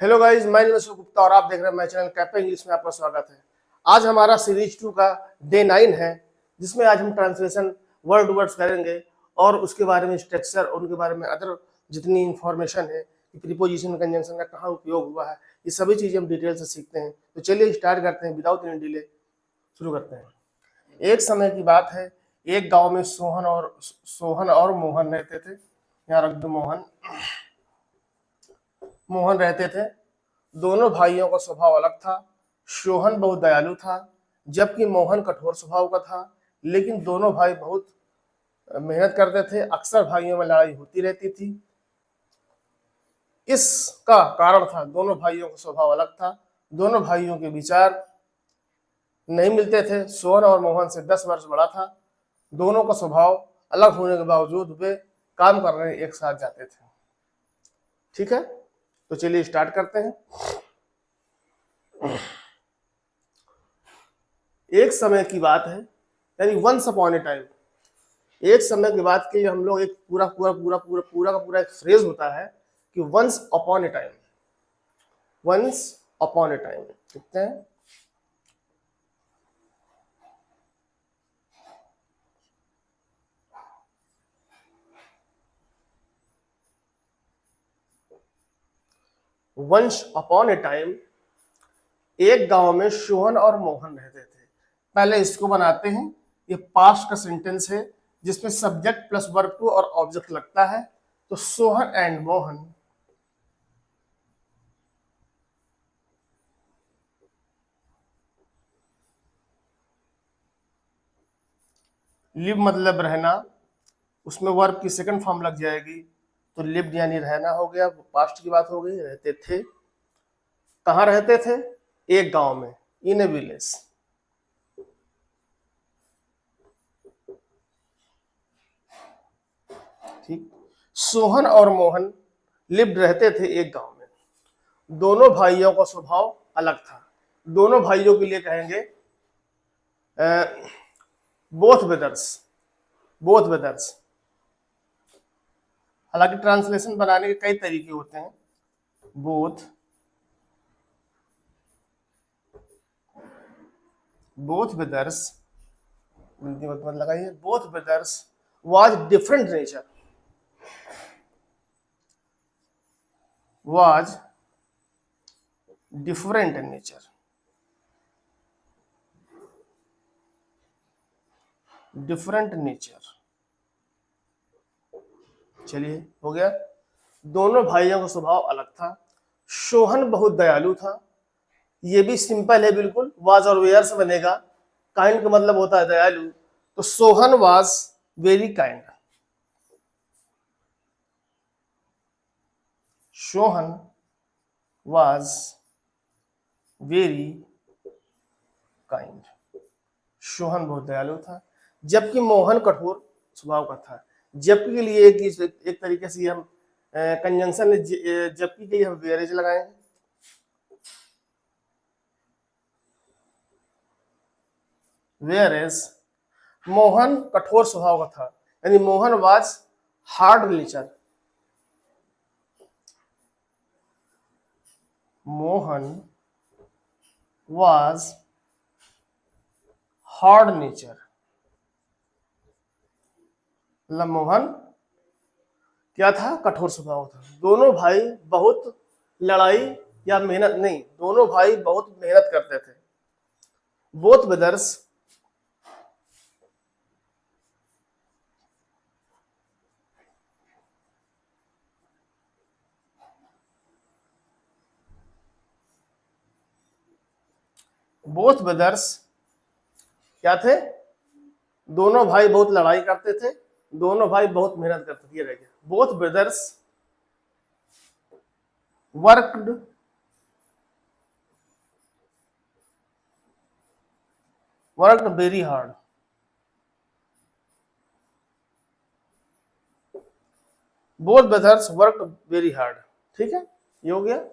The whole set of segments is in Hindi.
हेलो गाइस, मैं निमेश गुप्ता और आप देख रहे हैं माय चैनल कैफे इंग्लिश में आपका स्वागत है। आज हमारा सीरीज 2 का डे 9 है, जिसमें आज हम ट्रांसलेशन वर्ड्स करेंगे और उसके बारे में स्ट्रक्चर और उनके बारे में अदर जितनी इंफॉर्मेशन है कि प्रीपोजिशन कंजंक्शन का कहाँ उपयोग हुआ है, ये सभी चीजें हम डिटेल से सीखते हैं। तो चलिए स्टार्ट करते हैं, विदाउट एनी डिले शुरू करते हैं। एक समय की बात है, एक गाँव में सोहन और मोहन रहते थे। यहाँ रख दो मोहन रहते थे। दोनों भाइयों का स्वभाव अलग था। सोहन बहुत दयालु था, जबकि मोहन कठोर स्वभाव का था। लेकिन दोनों भाई बहुत मेहनत करते थे। अक्सर भाइयों में लड़ाई होती रहती थी। इसका कारण था दोनों भाइयों का स्वभाव अलग था। दोनों भाइयों के विचार नहीं मिलते थे। सोहन और मोहन से 10 वर्ष बड़ा था। दोनों का स्वभाव अलग होने के बावजूद वे काम करने एक साथ जाते थे। ठीक है, तो चलिए स्टार्ट करते हैं। एक समय की बात है, यानी वंस अपॉन ए टाइम। एक समय की बात के लिए हम लोग एक पूरा एक फ्रेज होता है कि once upon a time. Once upon a time लिखते हैं। वंस अपॉन ए टाइम एक गांव में सोहन और मोहन रहते थे। पहले इसको बनाते हैं। ये पास्ट का सेंटेंस है जिसमें सब्जेक्ट प्लस वर्ब टू और ऑब्जेक्ट लगता है। तो सोहन एंड मोहन लिव मतलब रहना, उसमें वर्ब की सेकंड फॉर्म लग जाएगी तो लिव्ड यानी रहना हो गया। पास्ट की बात हो गई। रहते थे, कहाँ रहते थे? एक गांव में, इन ए विलेज। ठीक। सोहन और मोहन लिव्ड रहते थे एक गांव में। दोनों भाइयों का स्वभाव अलग था। दोनों भाइयों के लिए कहेंगे बोथ ब्रदर्स। Both brothers. हालांकि ट्रांसलेशन बनाने के कई तरीके होते हैं। बोथ बोथ ब्रदर्स मत लगाइए। Both brothers was different nature. Was different nature. Different nature. चलिए, हो गया। दोनों भाइयों का स्वभाव अलग था। सोहन बहुत दयालु था। ये भी सिंपल है बिल्कुल, वाज और वेयर से बनेगा। काइंड का मतलब होता है दयालु। तो Sohan was very kind. Sohan was very kind. Sohan बहुत दयालु था, जबकि मोहन कठोर स्वभाव का था। जबकि के लिए एक तरीके से हम कंजंक्शन जबकि के लिए हम वेरेज लगाएंगे। वेयरएज मोहन कठोर स्वभाव का था, यानी Mohan was hard nature. Mohan was hard nature. मतलब मोहन क्या था? कठोर स्वभाव था। दोनों भाई बहुत लड़ाई या मेहनत नहीं, दोनों भाई बहुत मेहनत करते थे। बोथ ब्रदर्स बोथ ब्रदर्स क्या थे? दोनों भाई बहुत लड़ाई करते थे। दोनों भाई बहुत मेहनत करते थे। ये रह गया। Both brothers worked worked very hard. Both brothers worked very hard. ठीक है, ये हो गया।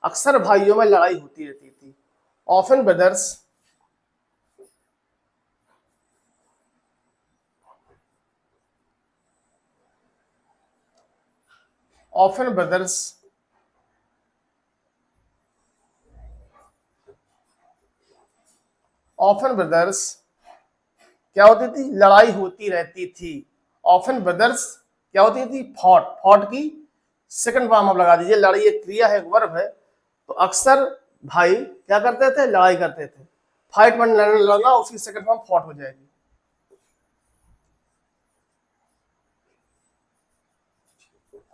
अक्सर भाइयों में लड़ाई होती रहती थी। Often brothers often brothers often brothers क्या होती थी, लड़ाई होती रहती थी। ऑफन ब्रदर्स क्या होती थी, फॉट। फॉट की सेकंड फॉर्म आप लगा दीजिए, लड़ाई एक क्रिया है, एक वर्ब है, तो अक्सर भाई क्या करते थे, लड़ाई करते थे। फाइट वन लड़ना, उसकी सेकंड फॉर्म फॉट हो जाएगी।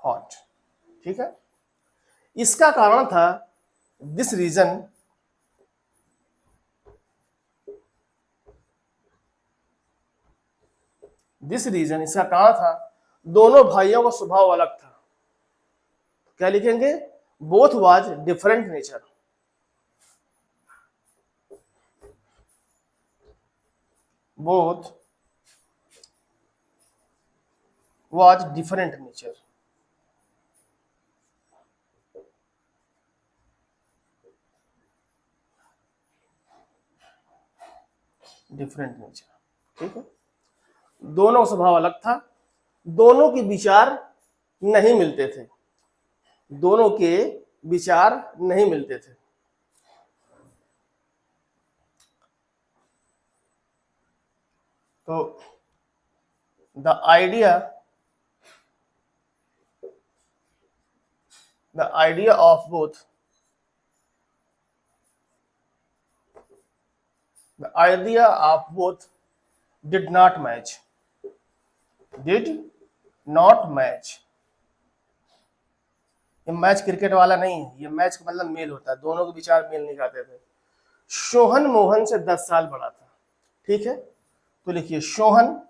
फॉट, ठीक है। इसका कारण था दिस रीजन, इसका कारण था दोनों भाइयों का स्वभाव अलग था। क्या लिखेंगे, both was different nature. Both was different nature. Different nature, ठीक है। दोनों का स्वभाव अलग था, दोनों के विचार नहीं मिलते थे, दोनों के विचार नहीं मिलते थे। तो the idea of both did not match, did not match। ये मैच क्रिकेट वाला नहीं है, ये मैच का मतलब मेल होता है, दोनों के विचार मेल नहीं खाते थे। सोहन मोहन से 10 साल बड़ा था, ठीक है। तो लिखिए Sohan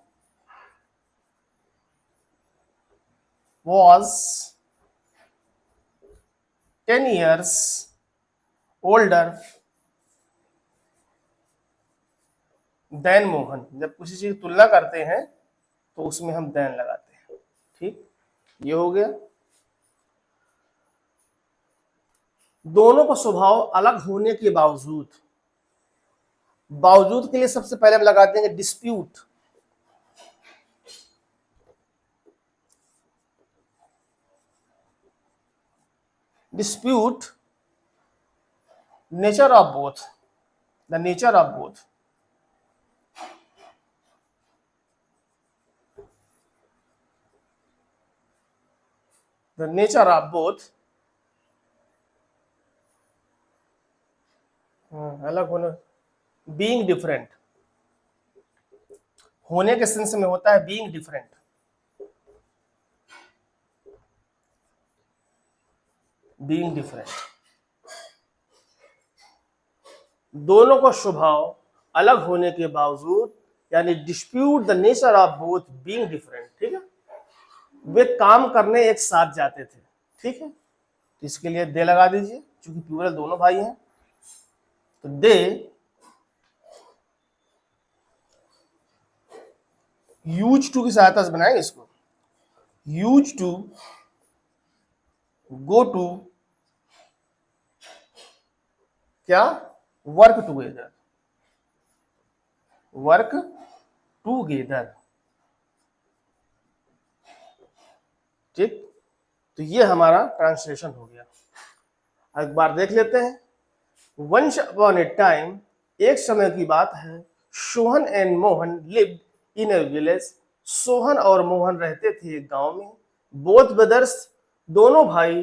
was 10 years older than Mohan. जब किसी चीज की तुलना करते हैं तो उसमें हम देन लगाते हैं, ठीक। ये हो गया। दोनों का स्वभाव अलग होने के बावजूद, बावजूद के लिए सबसे पहले हम लगा देंगे dispute. Dispute nature of both, the nature of both. The nature of both, अलग होने, बीइंग डिफरेंट, होने के सेंस में होता है बीइंग डिफरेंट। बीइंग डिफरेंट, दोनों का स्वभाव अलग होने के बावजूद, यानी dispute the nature of both being different, ठीक है। वे काम करने एक साथ जाते थे, ठीक है। तो इसके लिए दे लगा दीजिए, क्योंकि प्लूरल दोनों भाई हैं, तो दे यूज टू की सहायता से बनाएंगे इसको। यूज टू गो टू क्या, वर्क टूगेदर, वर्क टूगेदर, ठीक। तो ये हमारा ट्रांसलेशन हो गया। एक बार देख लेते हैं। वंस अपॉन ए टाइम, एक समय की बात है, Sohan and Mohan lived in A village. Sohan और मोहन रहते थे एक गांव में। बोथ ब्रदर्स, दोनों भाई,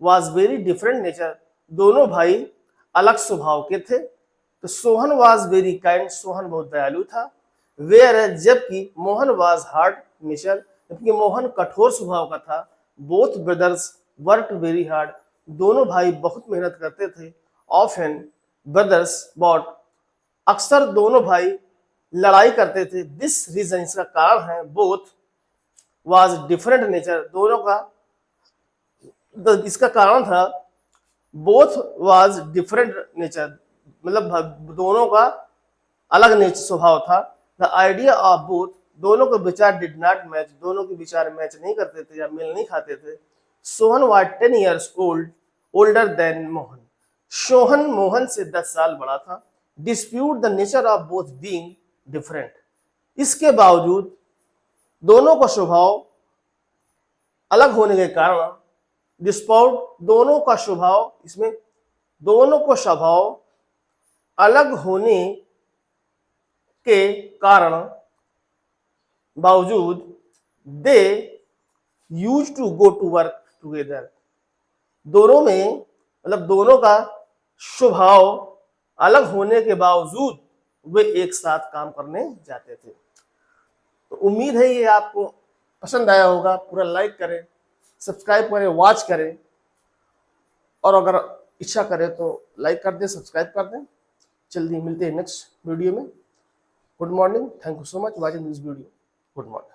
वाज वेरी डिफरेंट नेचर, दोनों भाई अलग स्वभाव के थे। तो Sohan was very kind, Sohan बहुत दयालु था। वेयर, जबकि मोहन वाज हार्ड नेचर, जबकि मोहन कठोर स्वभाव का था। Both brothers worked very hard, दोनों भाई बहुत मेहनत करते थे। ऑफन ब्रदर्स बॉट, अक्सर दोनों भाई लड़ाई करते थे। दिस रीजन, इसका कारण है, बोथ वाज डिफरेंट नेचर, दोनों का, इसका कारण था बोथ वाज डिफरेंट नेचर, मतलब दोनों का अलग नेचर स्वभाव था। द आइडिया ऑफ बोथ, दोनों के विचार डिड नॉट मैच, दोनों के विचार मैच नहीं करते थे या मेल नहीं खाते थे। Sohan was 10 years older than Mohan, Sohan Mohan से 10 साल बड़ा था। Dispute the nature of both being different, इसके बावजूद दोनों का स्वभाव अलग होने के कारण, डिस्प्यूट दोनों का स्वभाव, इसमें दोनों को स्वभाव अलग होने के कारण बावजूद they use to go to work together. दोनों में मतलब दोनों का स्वभाव अलग होने के बावजूद वे एक साथ काम करने जाते थे। तो उम्मीद है ये आपको पसंद आया होगा। पूरा लाइक करें, सब्सक्राइब करें, वॉच करें, और अगर इच्छा करें तो लाइक कर दें, सब्सक्राइब कर दें। जल्दी मिलते हैं नेक्स्ट वीडियो में। Good morning, thank you so much watching this video. Good morning.